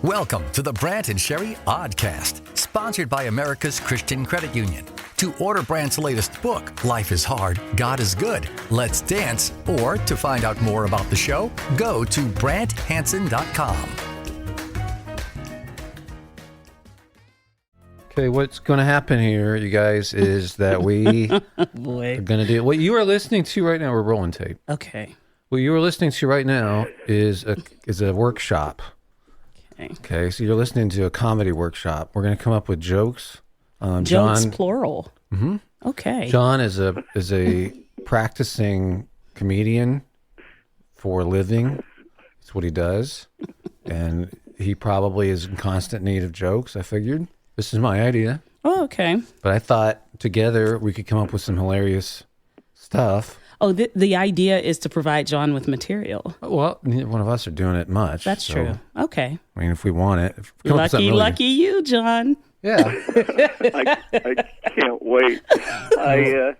Welcome to the Brant and Sherri Oddcast, sponsored by America's Christian Credit Union. To order Brant's latest book, Life is Hard, God is Good, Let's Dance, or to find out more about the show, go to BrantHansen.com. Okay, what's going to happen here, you guys, is that we are going to do what you are listening to right now. We're rolling tape. Okay. What you are listening to right now is a workshop. Okay, so you're listening to a comedy workshop. We're going to come up with jokes. Jokes, John, plural. Mm-hmm. Okay. John is a practicing comedian for a living. That's what he does. And he probably is in constant need of jokes, I figured. This is my idea. Oh, okay. But I thought together we could come up with some hilarious stuff. Oh, the idea is to provide John with material. Well, neither one of us are doing it much. That's true. Okay. I mean, if we want it. Lucky you, John. Yeah. I can't wait. A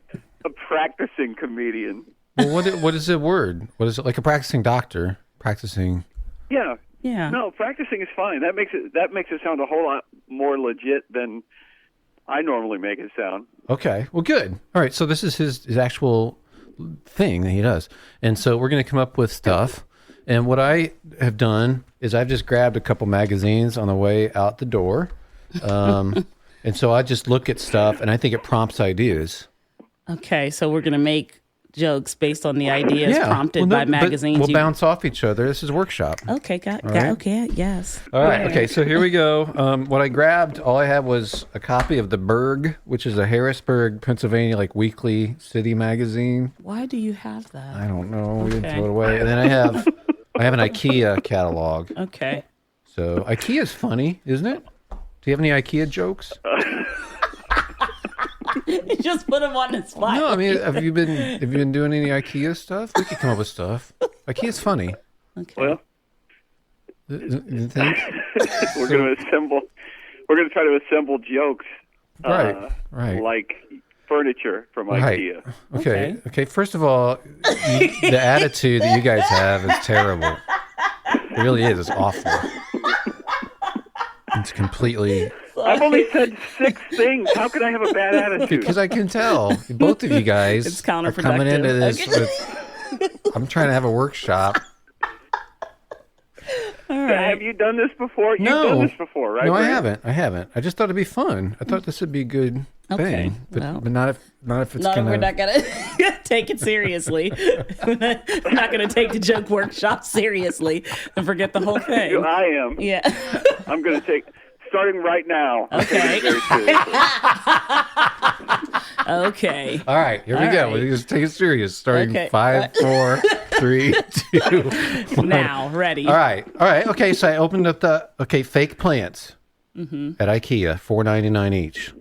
practicing comedian. Well, what is the word? What is it? Like a practicing doctor? Practicing. Yeah. Yeah. No, practicing is fine. That makes it sound a whole lot more legit than I normally make it sound. Okay. Well, good. All right. So this is his actual thing that he does. And so we're going to come up with stuff. And what I have done is I've just grabbed a couple magazines on the way out the door. And so I just look at stuff and I think it prompts ideas. Okay. So we're going to make jokes based on the ideas prompted by magazines. We'll bounce off each other. This is a workshop. Okay. Okay. Yes. All right. Okay. So here we go. What I grabbed, all I had was a copy of The Berg, which is a Harrisburg, Pennsylvania, like weekly city magazine. Why do you have that? I don't know. We didn't throw it away. And then I have an IKEA catalog. Okay. So IKEA is funny, isn't it? Do you have any IKEA jokes? You just put him on the spot. No, I mean, have you been doing any IKEA stuff? We could come up with stuff. IKEA's funny. Okay. Well, You think? we're going to try to assemble jokes. Right. Like furniture from IKEA. Okay. First of all, the attitude that you guys have is terrible. It really is. It's awful. It's completely... I've only said 6 things. How can I have a bad attitude? Because I can tell both of you guys It's are counterproductive. coming into this with... I'm trying to have a workshop. All right. Have you done this before? You've No. done this before, right? No, I Brant? haven't. I just thought it'd be fun. I thought this would be a good thing. But not if it's No, gonna... we're not going to take it seriously. We're not going to take the joke workshop seriously and forget the whole thing. I am. Yeah. I'm going to take... Starting right now. Okay. Very seriously. Okay. All right, here we go. right. We'll just take it serious. Starting Okay. 5, 4, 3, 2, 1. Now, ready. All right. Okay, so I opened up the fake plants at IKEA, $4.99 each.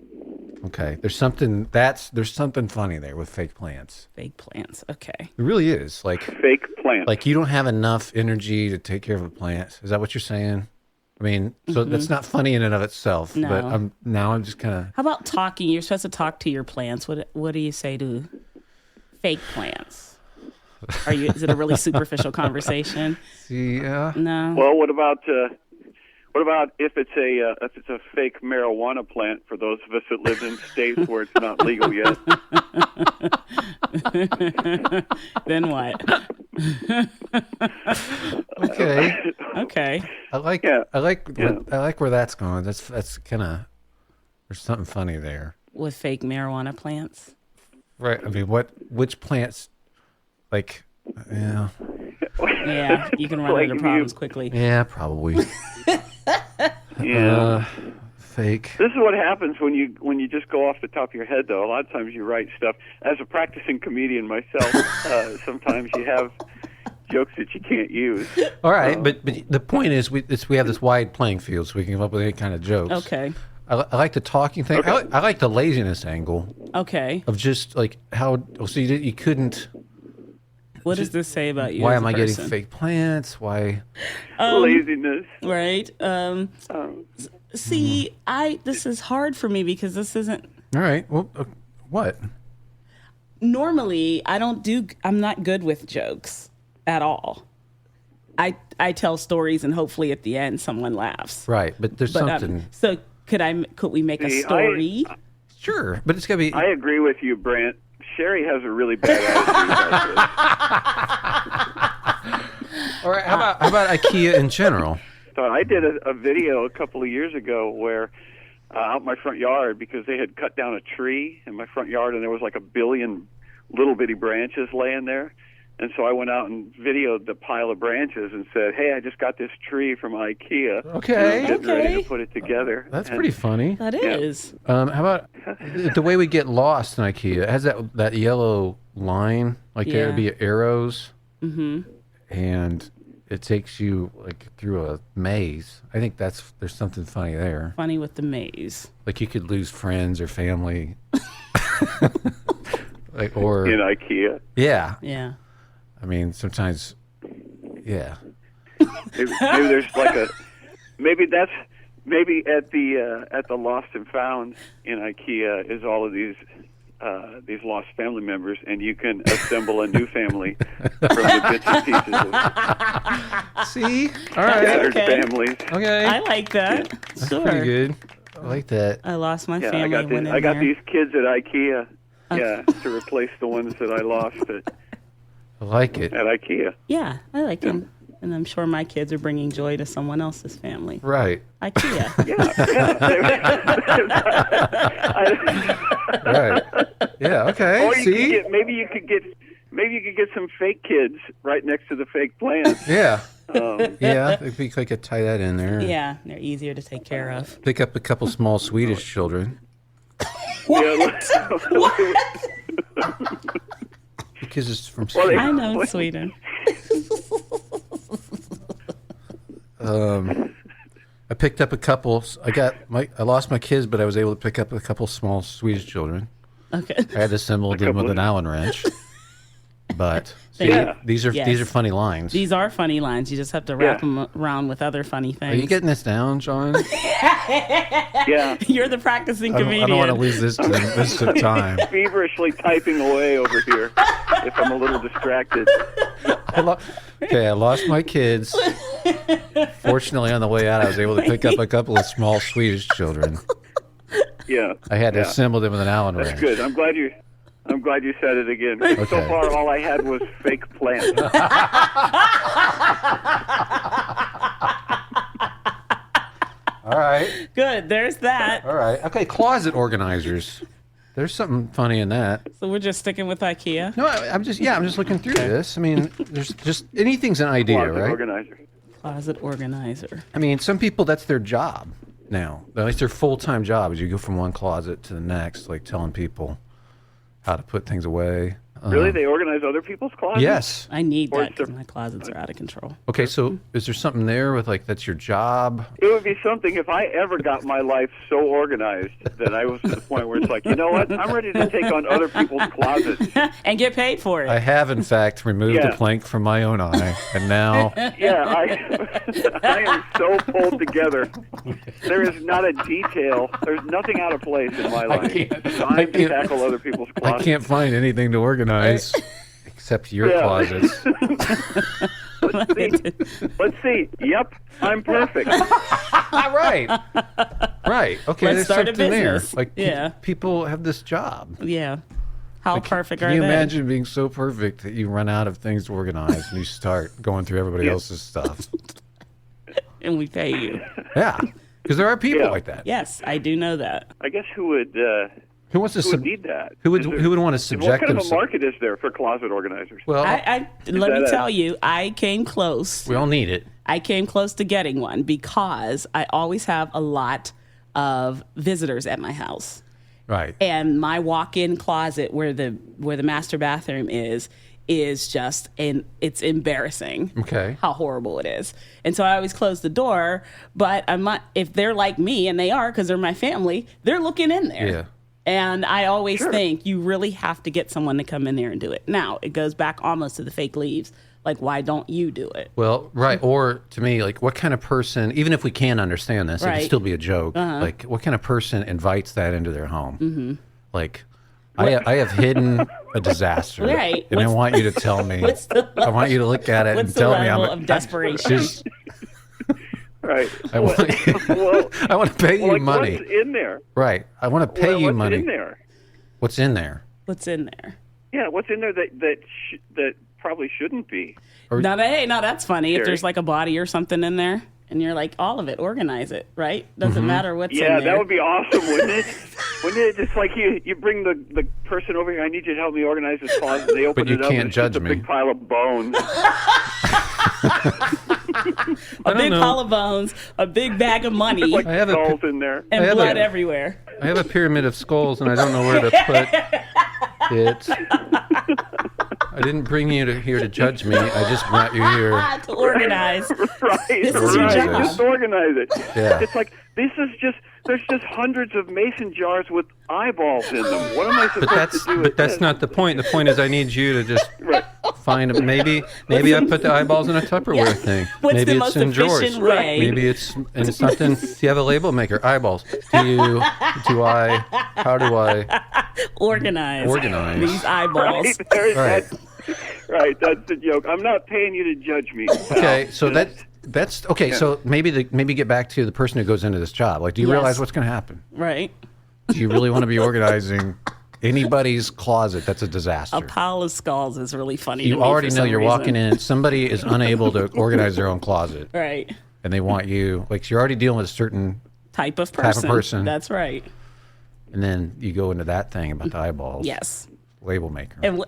Okay, there's something funny there with fake plants. Fake plants. Okay. It really is. Like Fake plant. like you don't have enough energy to take care of a plant. Is that what you're saying? I mean, so that's not funny in and of itself. No. But I'm just kind of... How about talking? You're supposed to talk to your plants. What do you say to fake plants? Is it a really superficial conversation? Yeah. No. Well, what about if it's a fake marijuana plant for those of us that live in states where it's not legal yet? Then what? Okay. I like where that's going. That's kind of... There's something funny there. With fake marijuana plants? Right. I mean, which plants, like, yeah. Yeah, you can run into problems quickly. Yeah, probably. Yeah. Fake. This is what happens when you just go off the top of your head, though. A lot of times you write stuff. As a practicing comedian myself, sometimes you have jokes that you can't use. All right, but the point is we have this wide playing field, so we can come up with any kind of jokes. Okay. I like the talking thing. Okay. I like the laziness angle. Okay. Of just like how... So you couldn't... What does this say about you? Why as am a I getting person? fake plants? Why? Laziness. Right. See, this is hard for me because this isn't... All right. Well, what? Normally, I'm not good with jokes at all. I tell stories, and hopefully at the end someone laughs. Right, but there's something. So could we make a story? Sure, but it's got to be. I agree with you, Brant. Sherri has a really bad attitude. All right, how about IKEA in general? So I did a video a couple of years ago where out in my front yard, because they had cut down a tree in my front yard, and there was like a billion little bitty branches laying there. And so I went out and videoed the pile of branches and said, "Hey, I just got this tree from IKEA. Okay. I'm getting ready to put it together." That's pretty funny. That is. How about the way we get lost in IKEA? It has that yellow line, like there would be arrows, and it takes you like through a maze. I think there's something funny there. Funny with the maze. Like you could lose friends or family, or in IKEA. Yeah. Yeah. I mean, sometimes, yeah. Maybe there's like maybe at the Lost and Found in IKEA is all of these lost family members, and you can assemble a new family from the bits and pieces of See, all right, scattered families. Okay, I like that. that's Sure. pretty good. I like that. I lost my Yeah, family. I got these kids at IKEA. Yeah, to replace the ones that I lost I like it. at IKEA. Yeah, I like them. And I'm sure my kids are bringing joy to someone else's family. Right. IKEA. Right. Yeah. Okay. Or See. maybe you could get some fake kids right next to the fake plants. Yeah. Yeah. If we could tie that in there. Yeah, they're easier to take care of. Pick up a couple small Swedish children. What? Because it's from Well, Sweden. I know Sweden. I picked up a couple. I lost my kids, but I was able to pick up a couple small Swedish children. Okay. I had to assemble them with an Allen wrench. But see, Yeah. these are funny lines. These are funny lines. You just have to wrap them around with other funny things. Are you getting this down, John? Yeah. You're the practicing comedian. I don't want to lose this time. Feverishly typing away over here if I'm a little distracted. I lost my kids. Fortunately, on the way out, I was able to pick up a couple of small Swedish children. Yeah. I had to assemble them with an Allen wrench. That's good. I'm glad you said it again. So Okay. far, all I had was fake plants. All right. Good. There's that. All right. Okay, closet organizers. There's something funny in that. So we're just sticking with IKEA. No, I'm just looking through this. I mean, there's just anything's an idea, Closet right? organizer. Closet organizer. I mean, some people that's their job now. At least their full-time job is you go from one closet to the next, like telling people how to put things away. Really? They organize other people's closets? Yes. I need Or that because it's my closets are out of control. Okay, so is there something there with like that's your job? It would be something if I ever got my life so organized that I was to the point where it's like, you know what? I'm ready to take on other people's closets. And get paid for it. I have, in fact, removed Yeah. a plank from my own eye, and now Yeah, I am so pulled together. There is not a detail. There's nothing out of place in my life. So I can tackle other people's I closets. can't find anything to organize except your Yeah. closets. Let's see. Yep, I'm perfect. Right. Right. Okay, Let's there's start a something there. business. Like Yeah. people have this job. Yeah. How perfect Can are you they? imagine being so perfect that you run out of things to organize and you start going through everybody else's stuff? And we pay you. Yeah, because there are people Yeah. like that. Yes, I do know that. I guess who would Who wants to need that? who would Is there- who would want to What subject kind of a themselves? market is there for closet organizers? Well, Let me that tell you, I came close. we all need it. I came close to getting one because I always have a lot of visitors at my house. Right. And my walk-in closet where the master bathroom is just it's embarrassing. Okay. How horrible it is. And so I always close the door, but I'm not, if they're like me, and they are because they're my family, they're looking in there. Yeah. And I always think you really have to get someone to come in there and do it. Now, it goes back almost to the fake leaves. Like, why don't you do it? Well, right. Or to me, like, what kind of person, even if we can't understand this, it Right. can still be a joke. Like, what kind of person invites that into their home? Mm-hmm. Like, I have hidden a disaster, Right. and I want you to tell me. I want you to look at it and What's the tell me. level of desperation? Right. I want to pay you like money. What's in there? Right. I want to pay you money. What's in there? What's in there? What's in there? Yeah, what's in there that probably shouldn't be? Now, that's funny. Sherry. If there's like a body or something in there, and you're like, all of it, organize it, right? Doesn't matter what's in there. Yeah, that would be awesome, wouldn't it? Wouldn't it? Just like you bring the person over here, I need you to help me organize this closet. They open But you it up, can't and it's judge just a me. big pile of bones. A big pile of bones, a big bag of money, like I have a skulls in there. and have blood a- everywhere. I have a pyramid of skulls, and I don't know where to put it. I didn't bring you here to judge me. I just brought you here. To organize. Right. This is your right. job. Just organize it. Yeah. It's like there's just hundreds of mason jars with eyeballs in them. What am I supposed to do? But that's not the point. The point is, I need you to just Right. find it. Maybe I put the eyeballs in a Tupperware thing. What's Maybe the it's most in drawers. efficient way? Maybe it's in something. Do you have a label maker? Eyeballs. How do I Organize these eyeballs. Right. There's Right. Right. That's the joke. I'm not paying you to judge me. pal. Okay, so that's okay. So maybe get back to the person who goes into this job. Like, do you Yes. realize what's going to happen? Right. Do you really want to be organizing anybody's closet? That's a disaster. A pile of skulls is really funny. You to me already for know some you're reason. walking in. Somebody is unable to organize their own closet, Right. and they want you. Like, you're already dealing with a certain, Type of Type of person. person. That's right. and then you go into that thing about the eyeballs. Yes. Label maker. And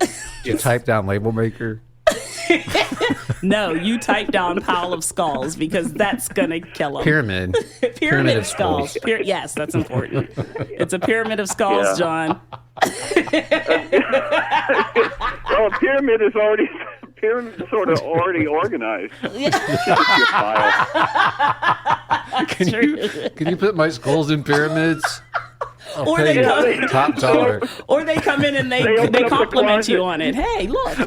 You type down label maker. no, you type down pile of skulls because that's gonna kill them. Pyramid. Pyramid of skulls. Yes, that's important. It's a pyramid of skulls, Yeah. John. Well, a pyramid is sort of already organized. It's just your pile. Can you put my skulls in pyramids? I'll Or pay they you come- top dollar. Or they come in and they open up the compliment you closet. on it. Hey, look,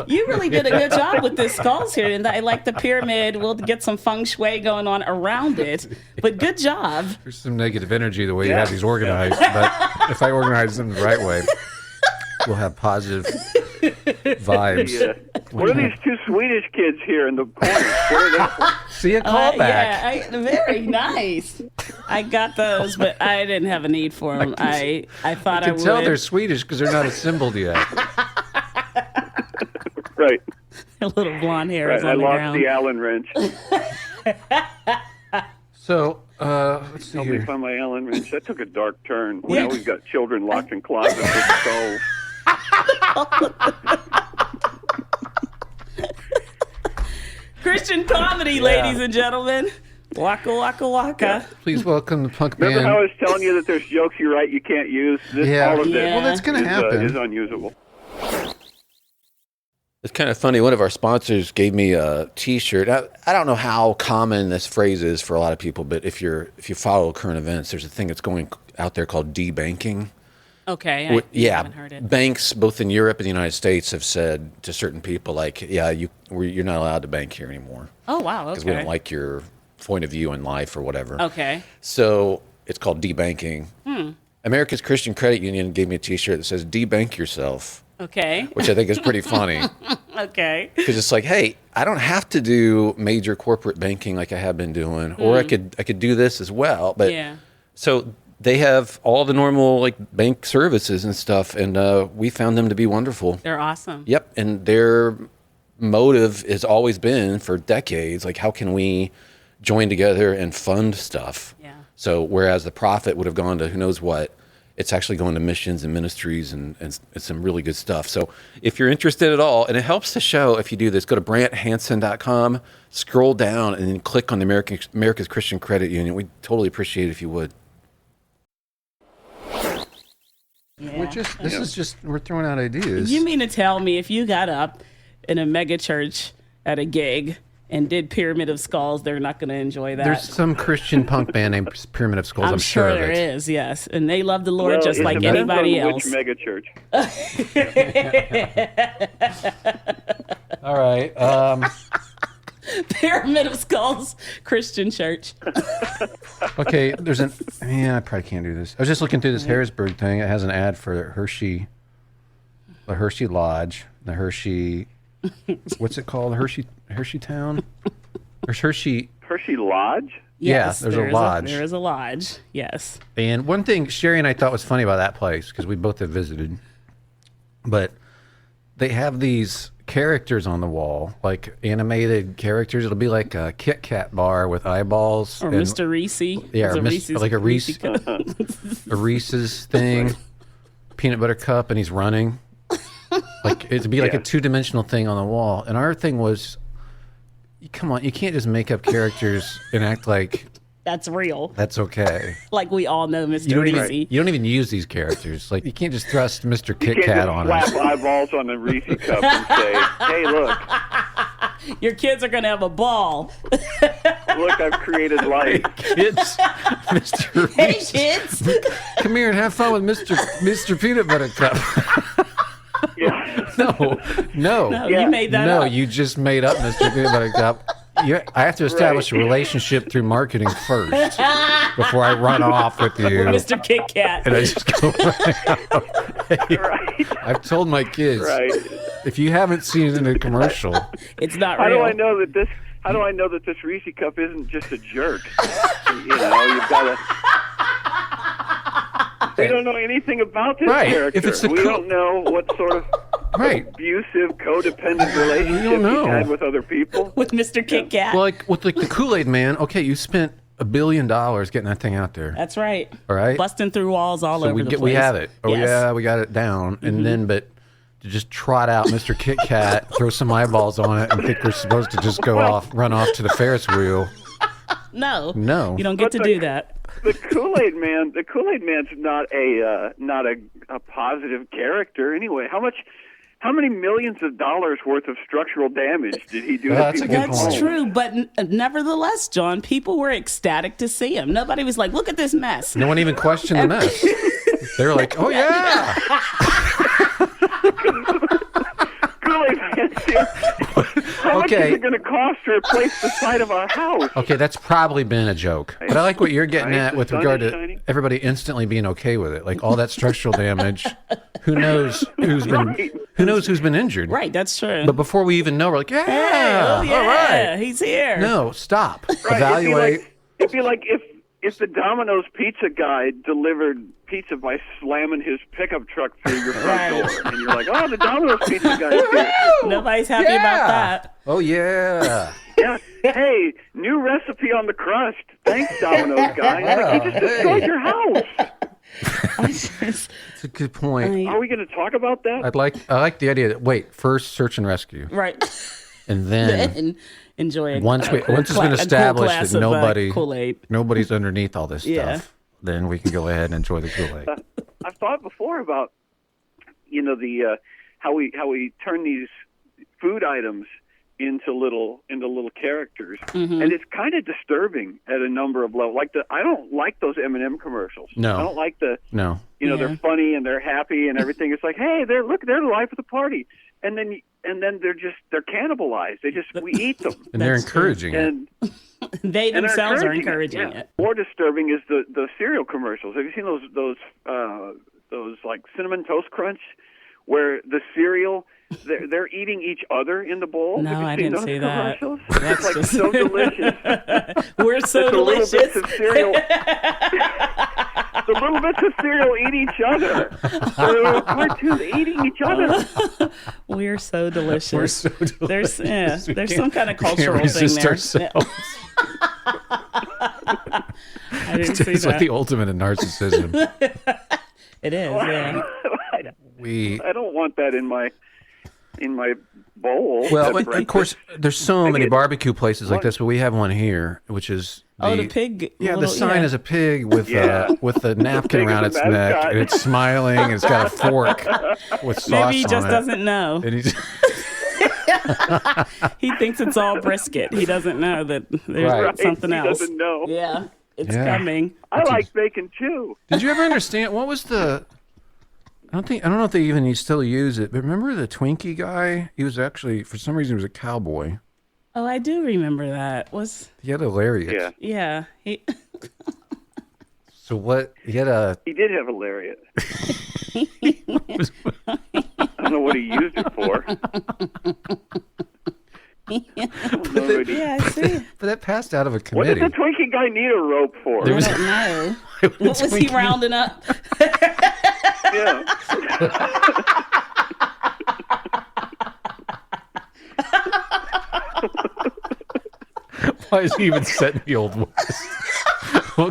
you really did a good job with this skulls here. And I like the pyramid. We'll get some feng shui going on around it. But good job. There's some negative energy the way you have these organized, but if I organize them the right way, we'll have positive vibes. Yeah. What are these two Swedish kids here in the corner? What are they for? See a callback. Very nice. I got those, but I didn't have a need for them. I thought I You can would. tell they're Swedish because they're not assembled yet. Right. A little blonde hair Right. is I on the lost ground. the Allen wrench. So, let's see Help me here. find my Allen wrench. That took a dark turn. Now we've got children locked in closets with skulls. Christian comedy, ladies and gentlemen. Waka waka waka. Please welcome the punk Remember band. how I was telling you that there's jokes you write you can't use? Yeah. All of this Yeah. Well, that's going to happen. is unusable. It's kind of funny. One of our sponsors gave me a T-shirt. I don't know how common this phrase is for a lot of people, but if you follow current events, there's a thing that's going out there called debanking. Okay, I haven't heard it. Banks both in Europe and the United States have said to certain people, like, yeah, you're not allowed to bank here anymore Oh, wow, because we okay. don't like your point of view in life or whatever. Okay. So it's called debanking. America's Christian Credit Union gave me a T-shirt that says "Debank yourself," Okay. which I think is pretty funny. Okay. Because it's like, hey, I don't have to do major corporate banking like I have been doing, or I could do this as well. But Yeah. so they have all the normal like bank services and stuff, and we found them to be wonderful. They're awesome. Yep, and their motive has always been for decades, like how can we join together and fund stuff? Yeah. So whereas the profit would have gone to who knows what, it's actually going to missions and ministries and some really good stuff. So if you're interested at all, and it helps the show if you do this, go to BrantHansen.com, scroll down, and then click on the America's Christian Credit Union. We'd totally appreciate it if you would. Yeah. We're throwing out ideas. You mean to tell me if you got up in a mega church at a gig and did Pyramid of Skulls, they're not going to enjoy that? There's some Christian punk band named Pyramid of Skulls. I'm sure of there it. is, yes. And they love the Lord Well, just it like depends anybody on else. Which mega church? All right. Pyramid of Skulls Christian Church. Okay, I probably can't do this. I was just looking through this Harrisburg thing. It has an ad for Hershey the Hershey Lodge, the Hershey, what's it called? Hershey Town? There's Hershey Lodge? Yes, there's a lodge. There is a lodge, yes. And one thing Sherry and I thought was funny about that place, because we both have visited, but they have these characters on the wall, like animated characters. It'll be like a Kit Kat bar with eyeballs. Or Mr. Reese. Yeah, like a Reese's thing, peanut butter cup, and he's running. Like it'd be like a two-dimensional thing on the wall. And our thing was, come on, you can't just make up characters and act like that's real. That's okay. Like we all know Mr. Reese. You don't even use these characters. Like you can't just thrust Mr. Kit Kat on us. Slap eyeballs on the Reese Cup and say, "Hey, look, your kids are gonna have a ball." Look, I've created life. Kids, Mr. Reese. Hey, kids, come here and have fun with Mr. Peanut Butter Cup. Yeah. No, you made that up. No, up. you just made up Mr. Peanut Butter Cup. I have to establish a relationship through marketing first before I run off with you. Mr. Kit Kat. And I just go hey, Right. I've told my kids, Right. if you haven't seen it in a commercial. It's not How real. do I know that this Reese Cup isn't just a jerk? You've got to... We don't know anything about this character. If it's we don't know what sort of abusive, codependent relationship he's had with other people. With Mr. Kit Kat. Well, like with the Kool-Aid Man, okay, you spent $1 billion getting that thing out there. That's right. All right. Busting through walls all over the place. We have it. Oh, yes. yeah, we got it down. And then, but to just trot out Mr. Kit Kat, throw some eyeballs on it, and think we're supposed to just run off to the Ferris wheel. No. You don't get to do that. The Kool-Aid Man's not a positive character anyway. How many millions of dollars worth of structural damage did he do to That's people's homes? That's true, but nevertheless, John, people were ecstatic to see him. Nobody was like, "Look at this mess." No one even questioned the mess. They were like, "Oh yeah." Kool-Aid Man, how much is it going to cost to replace the side of our house? Okay, that's probably been a joke. But I like what you're getting at with The sun regard is to shining. everybody instantly being okay with it. Like all that structural damage. Who knows who's been injured? Right, that's true. But before we even know, we're like, yeah, yeah, all right. He's here. No, stop. Right, Evaluate. It'd be like if the Domino's pizza guy delivered pizza by slamming his pickup truck through your front door, and you're like, "Oh, the Domino's pizza guy is here." Nobody's happy about that. Oh yeah. Yeah. Hey, new recipe on the crust. Thanks, Domino's guy. Like, he just destroyed your house. That's a good point. Are we going to talk about that? I like the idea that first search and rescue, Right. and then And enjoy it. once it's been established that Kool-Aid. nobody's underneath all this Yeah. stuff, then we can go ahead and enjoy the Kool-Aid. I've thought before about the how we turn these food items into little characters, and it's kind of disturbing at a number of levels. I don't like those M&M commercials. No. I don't like No. they're funny and they're happy and everything. It's like, hey, they're the life of the party, and then they're cannibalized. We eat them, And they're encouraging it. and They and they're themselves are encouraging yeah. it. More disturbing is the cereal commercials. Have you seen those like Cinnamon Toast Crunch, where the cereal they're eating each other in the bowl? No, Have you I seen didn't those see that. commercials? That's It's just so delicious. We're so The little delicious. bits of cereal. The little bits of cereal eat each other. The little cartoons eating each other. We're so delicious. We're so delicious. There's some kind of We can't cultural thing resist there. ourselves. I didn't see It's like that. the ultimate in narcissism. It is, yeah. I don't want that in my bowl. Well, That's of right. course, there's so many it- barbecue places like what? this, but we have one here, which is The pig. Yeah, the little- sign yeah. is a pig with with a napkin pig around is its a neck, mascot. and it's smiling, and it's got a fork with sauce Maybe he just on it. doesn't know. And he's, He thinks it's all brisket. He doesn't know that there's Right. something He else. doesn't know. Yeah, it's Yeah. coming. I like bacon too. did you ever understand what was the? I don't know if they even still use it, but remember the Twinkie guy? He was actually, for some reason, he was a cowboy. Oh, I do remember that. He had a lariat. Yeah. Yeah. So what? He had a. He did have a lariat. I'm know what he used it for. Yeah, I see. But that passed out of a What does committee. the Twinkie guy need a rope for? I don't know. What was he rounding up? Yeah. Why is he even set in the Old West? How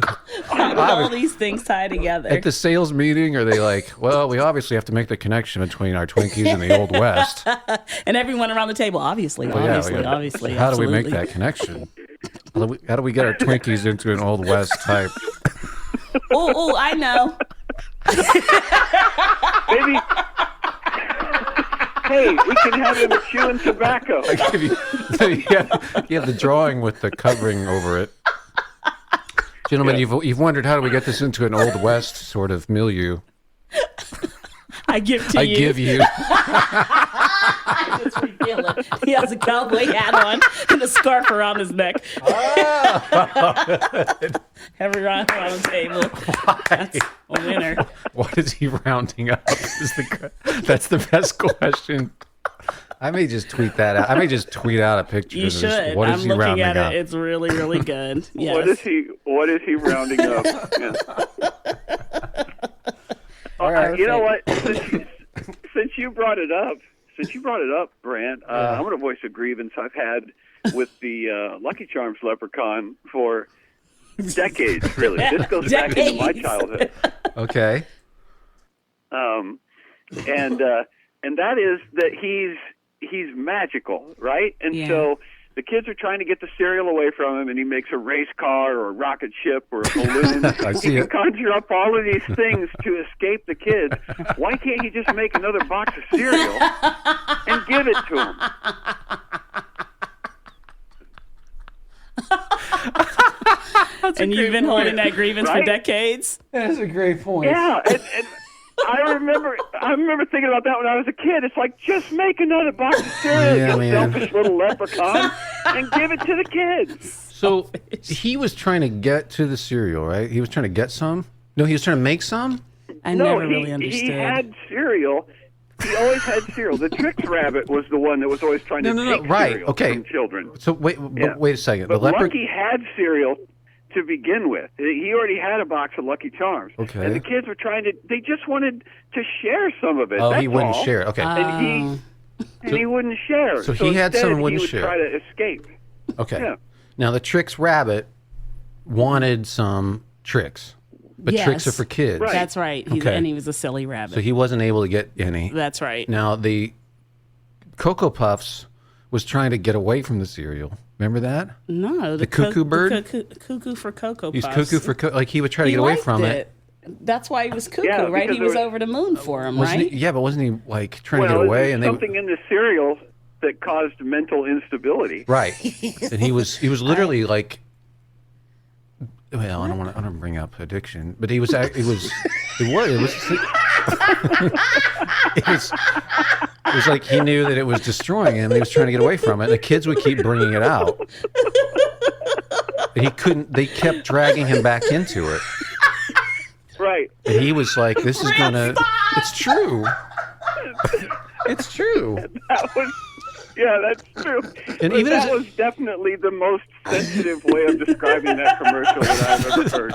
do all these things tie together? At the sales meeting, are they like, well, we obviously have to make the connection between our Twinkies and the Old West. And everyone around the table, obviously. How do we make that connection? How do we get our Twinkies into an Old West type? Oh, I know. Maybe. Hey, we can have him chewing tobacco. You have the drawing with the covering over it. Gentlemen, you've wondered, how do we get this into an Old West sort of milieu? I give to you. I give you. Just reveal it. He has a cowboy hat on and a scarf around his neck. Every round around the table. That's a winner. What is he rounding up? That's the best question. I may just tweet that out. I may just tweet out a picture. You should. What is I'm he looking rounding at up? it. It's really, really good. Yes. What is he rounding up? Yeah. You know what? Since you brought it up, Brant, I'm going to voice a grievance I've had with the Lucky Charms leprechaun for decades. Really, this goes back into my childhood. Okay. And that is that he's magical, right? And so the kids are trying to get the cereal away from him, and he makes a race car or a rocket ship or a balloon. He can conjure up all of these things to escape the kids. Why can't he just make another box of cereal and give it to them? And you've been holding that grievance for right? decades? That is a great point. Yeah, and I remember thinking about that when I was a kid. It's like, just make another box of cereal, you selfish little leprechaun, and give it to the kids. So he was trying to get to the cereal, right? He was trying to get some? No, he was trying to make some? I never really understood. He had cereal. He always had cereal. The Trix Rabbit was the one that was always trying to take cereal from children. So wait a second. But Lucky had cereal to begin with. He already had a box of Lucky Charms. Okay. And the kids were they just wanted to share some of it. Oh, That's he wouldn't all. share. Okay. And he wouldn't share. So he had some and wouldn't he would share. try to escape. Okay. Yeah. Now the Trix Rabbit wanted some tricks, but tricks are for kids. Right. That's right. And he was a silly rabbit. So he wasn't able to get any. That's right. Now the Cocoa Puffs was trying to get away from the cereal. Remember that? No. The cuckoo bird? Cuckoo for Cocoa Puffs. He's cuckoo for like he would try to get away from it. That's why he was cuckoo, Yeah, right? He because was over the moon for him, Wasn't right? he, but wasn't he like trying to get away? And something in the cereal that caused mental instability. Right. And he was literally like. Well, I don't want to bring up addiction, but it was it was like he knew that it was destroying him. And he was trying to get away from it. And the kids would keep bringing it out. But he couldn't. They kept dragging him back into it. Right. And he was like, "This is gonna." It's true. It's true. That's true. And but even that was definitely the most sensitive way of describing that commercial that I've ever heard.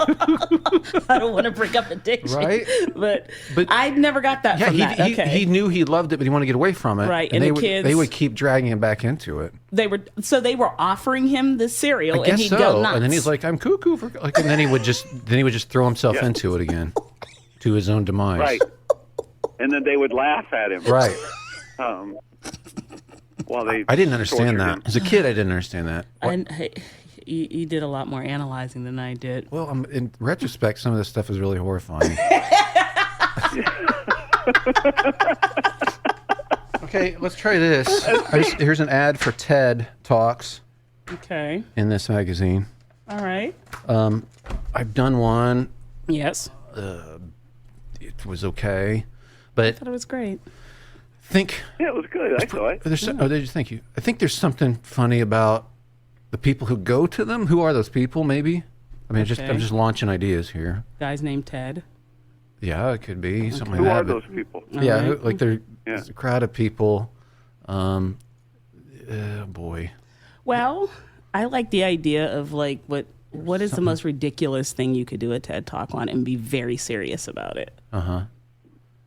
I don't want to bring up addiction, right? But I never got that from that. He knew he loved it, but he wanted to get away from it. Right, and and they would keep dragging him back into it. They were offering him the cereal, I guess and he'd so. go nuts. And then he's like, "I'm cuckoo for," and then he would just throw himself into it again, to his own demise. Right. And then they would laugh at him. Right. While I didn't understand that. him. As a kid, I didn't understand that. And you did a lot more analyzing than I did. Well, in retrospect, some of this stuff is really horrifying. Okay, let's try this. Here's an ad for TED Talks Okay. in this magazine. All right. I've done one. Yes. It was okay, but I thought it was great. yeah, it was good. I saw it. Thank you. I think there's something funny about the people who go to them. Who are those people? Maybe. I mean, Okay. I'm just launching ideas here. Guy's named Ted. Yeah, it could be something Who like are that. those people? Yeah, like there's Yeah. a crowd of people. Boy. Well, I like the idea of like what is the most ridiculous thing you could do a TED Talk on and be very serious about it.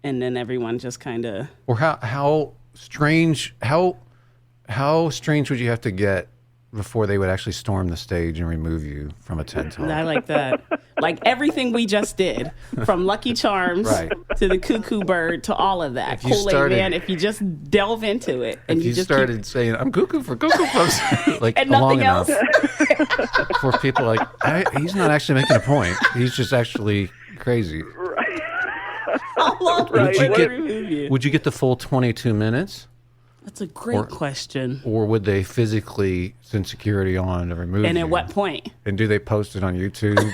And then everyone just kind of. Or how strange would you have to get before they would actually storm the stage and remove you from a TED Talk? I like that. Like everything we just did, from Lucky Charms Right. to the Cuckoo Bird to all of that. If you Kool-Aid started- Man, if you just delve into it and If you just started saying, I'm cuckoo for Cocoa Puffs, like and long nothing enough else. for people like, he's not actually making a point. He's just actually crazy. How long Right. would Would they you remove you? Would you get the full 22 minutes? That's a great question. Or would they physically send security on to remove And you? at what point? And do they post it on YouTube?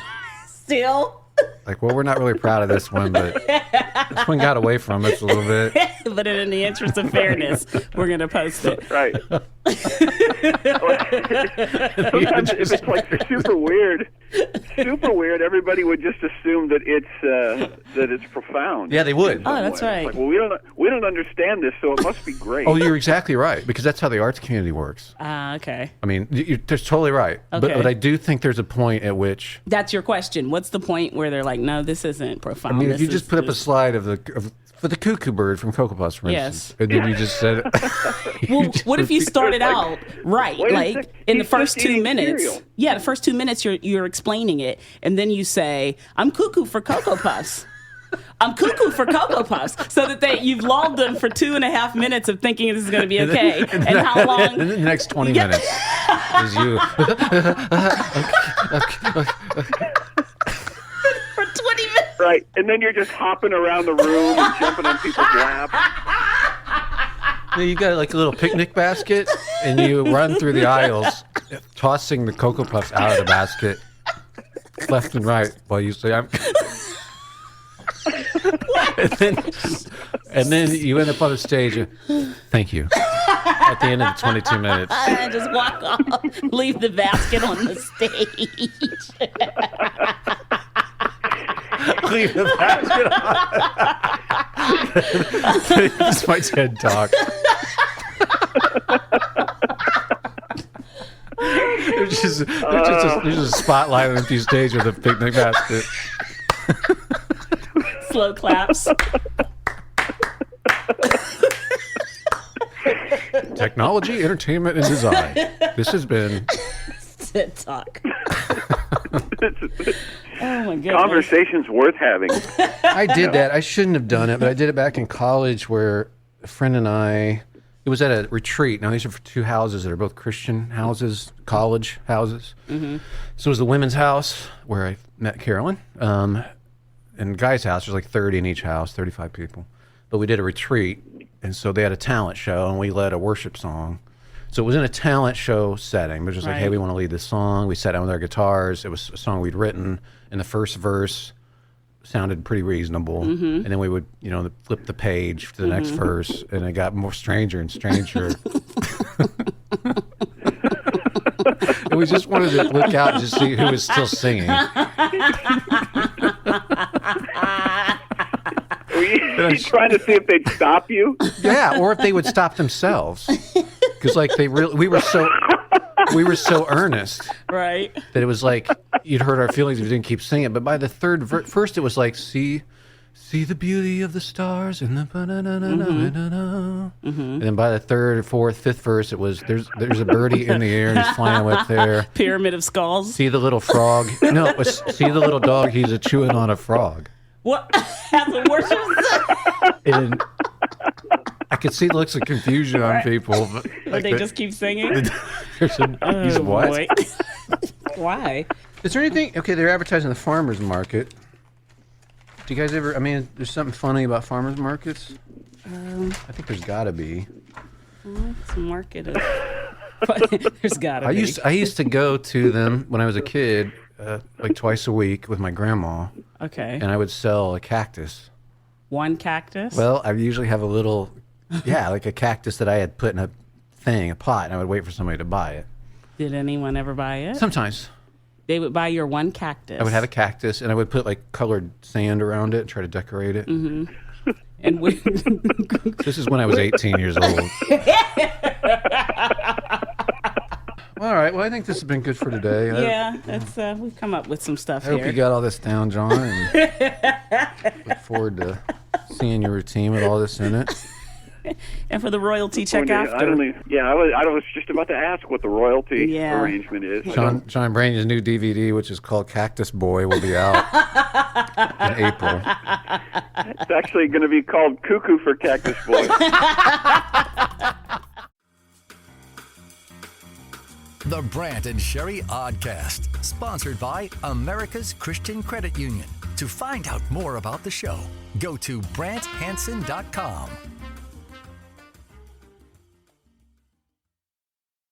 Still? Like, well, we're not really proud of this one, but this one got away from us a little bit. But in the interest of fairness, we're going to post it. Right. Sometimes if it's like super weird, everybody would just assume that it's profound. Yeah, they would. Oh, that's right. Like, well, we don't understand this, so it must be great. Oh, you're exactly right, because that's how the arts community works. Okay. I mean, you're totally right. Okay. But I do think there's a point at which, That's your question. What's the point where they're like, no, this isn't profound? I mean, if This you is just put up a slide for the cuckoo bird from Cocoa Puffs, for Yes. instance, and then you just said, Well, what if you started out right, Wait a like sec, in the he's first just 2 eating minutes? cereal. Yeah, the first 2 minutes you're explaining it, and then you say, "I'm cuckoo for Cocoa Puffs." I'm cuckoo for Cocoa Puffs, so that you've lulled them for 2.5 minutes of thinking this is going to be okay. And how long? and then the next 20 minutes is you. For 20 minutes. Right, and then you're just hopping around the room and jumping on people's laps. You got like a little picnic basket, and you run through the aisles, tossing the Cocoa Puffs out of the basket, left and right, while you say, "I'm." and then you end up on the stage. Thank you. At the end of the 22 minutes. And just walk off, leave the basket on the stage. Leave the basket on. This is my TED Talk. There's just a spotlight on an empty stage with a picnic basket. Slow claps. Technology, entertainment, and design. This has been TED Talk. Oh my goodness. Conversations worth having. I did that. I shouldn't have done it, but I did it back in college where a friend and I, it was at a retreat. Now, these are for two houses that are both Christian houses, college houses. Mm-hmm. So it was the women's house where I met Carolyn. And the guy's house, there's like 30 in each house, 35 people. But we did a retreat, and so they had a talent show, and we led a worship song. So it was in a talent show setting. It was just like, hey, we want to lead this song. We sat down with our guitars. It was a song we'd written, and the first verse sounded pretty reasonable. Mm-hmm. And then we would, flip the page to the next verse, and it got more stranger and stranger. And we just wanted to look out and just see who was still singing. Were you trying to see if they'd stop you? Yeah, or if they would stop themselves. Because we were so earnest, Right. that it was like you'd hurt our feelings if you didn't keep singing. But by the third first it was like, see the beauty of the stars and the and then by the third, fourth, fifth verse it was there's a birdie in the air and he's flying up there. Pyramid of skulls. See the little frog. No, it was see the little dog. He's a chewing on a frog. What? As a worship song? And I could see the looks of confusion on people. But they just keep singing? He's what? Boy. Why? Is there anything? Okay, they're advertising the farmers market. Do you guys ever? I mean, there's something funny about farmers markets. I think there's got to be. It's a market of. There's gotta be. I used to go to them when I was a kid, like twice a week with my grandma, Okay. and I would sell a cactus. One cactus? Well, I usually have a little, like a cactus that I had put in a pot, and I would wait for somebody to buy it. Did anyone ever buy it? Sometimes. They would buy your one cactus. I would have a cactus, and I would put like colored sand around it and try to decorate it. Mm-hmm. And this is when I was 18 years old. All right. Well, I think this has been good for today. Yeah, that's we've come up with some stuff I here. hope you got all this down, John. And look forward to seeing your routine with all this in it. And for the royalty check after. I was just about to ask what the royalty arrangement is. John Branyan's new DVD, which is called Cactus Boy, will be out in April. It's actually going to be called Cuckoo for Cactus Boy. The Brant and Sherri Oddcast, sponsored by America's Christian Credit Union. To find out more about the show, go to BrantHansen.com.